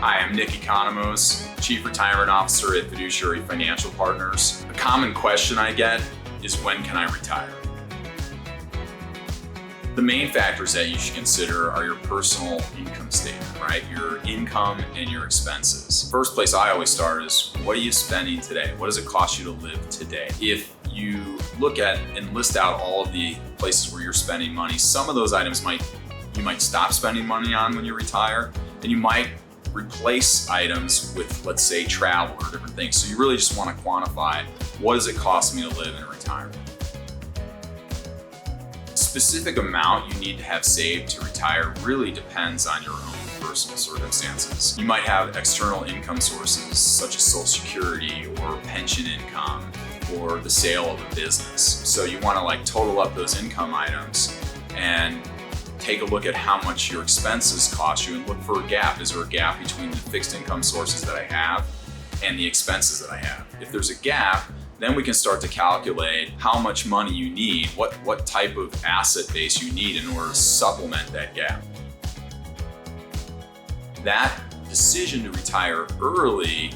Hi, I'm Nick Economos, Chief Retirement Officer at Fiduciary Financial Partners. A common question I get is, when can I retire? The main factors that you should consider are your personal income statement, right? Your income and your expenses. First place I always start is, what are you spending today? What does it cost you to live today? If you look at and list out all of the places where you're spending money, some of those items you might stop spending money on when you retire, and you might replace items with, let's say, travel or different things. So you really just want to quantify, what does it cost me to live in retirement? Specific amount you need to have saved to retire really depends on your own personal circumstances. You might have external income sources such as Social Security or pension income or the sale of a business. So you want to total up those income items and take a look at how much your expenses cost you and look for a gap. Is there a gap between the fixed income sources that I have and the expenses that I have? If there's a gap, then we can start to calculate how much money you need, what type of asset base you need in order to supplement that gap. That decision to retire early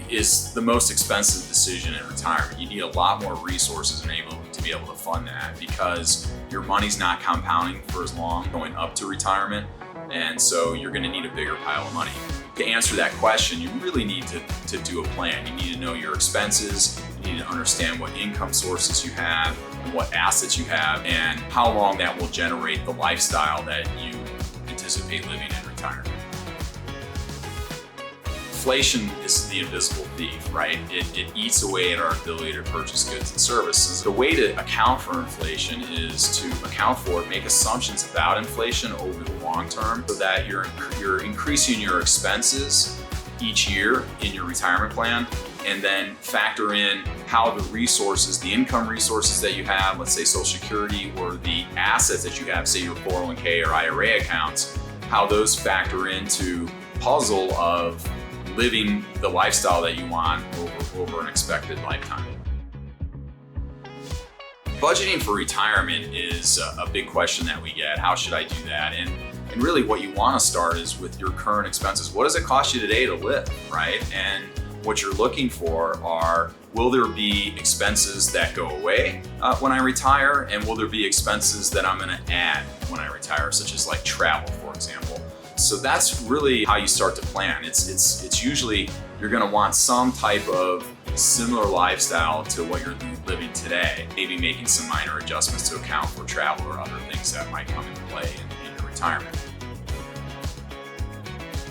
is the most expensive decision in retirement. You need a lot more resources to be able to fund that, because your money's not compounding for as long going up to retirement, and so you're going to need a bigger pile of money. To answer that question, you really need to do a plan. You need to know your expenses, you need to understand what income sources you have, and what assets you have, and how long that will generate the lifestyle that you anticipate living in retirement. Inflation is the invisible thief, right? It eats away at our ability to purchase goods and services. The way to account for inflation is to account for it, make assumptions about inflation over the long term, so that you're increasing your expenses each year in your retirement plan, and then factor in how the income resources that you have, let's say Social Security, or the assets that you have, say your 401k or IRA accounts, how those factor into puzzle of living the lifestyle that you want over an expected lifetime. Budgeting for retirement is a big question that we get. How should I do that? And really what you want to start is with your current expenses. What does it cost you today to live, right? And what you're looking for are, will there be expenses that go away when I retire? And will there be expenses that I'm going to add when I retire, such as travel, for example? So that's really how you start to plan. It's usually you're going to want some type of similar lifestyle to what you're living today, maybe making some minor adjustments to account for travel or other things that might come into play in your retirement.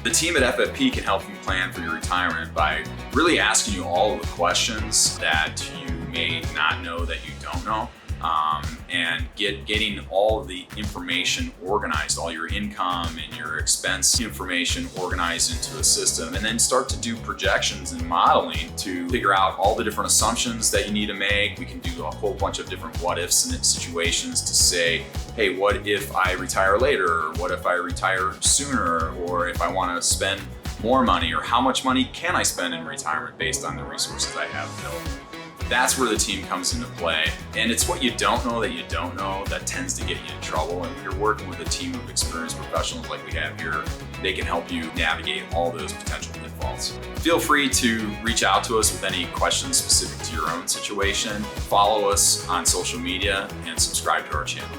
The team at FFP can help you plan for your retirement by really asking you all of the questions that you may not know that you don't know. And getting all of the information organized, all your income and your expense information organized into a system, and then start to do projections and modeling to figure out all the different assumptions that you need to make. We can do a whole bunch of different what ifs and situations to say, hey, what if I retire later? Or what if I retire sooner? Or if I want to spend more money, or how much money can I spend in retirement based on the resources I have available? That's where the team comes into play. And it's what you don't know that tends to get you in trouble. And when you're working with a team of experienced professionals like we have here, they can help you navigate all those potential pitfalls. Feel free to reach out to us with any questions specific to your own situation. Follow us on social media and subscribe to our channel.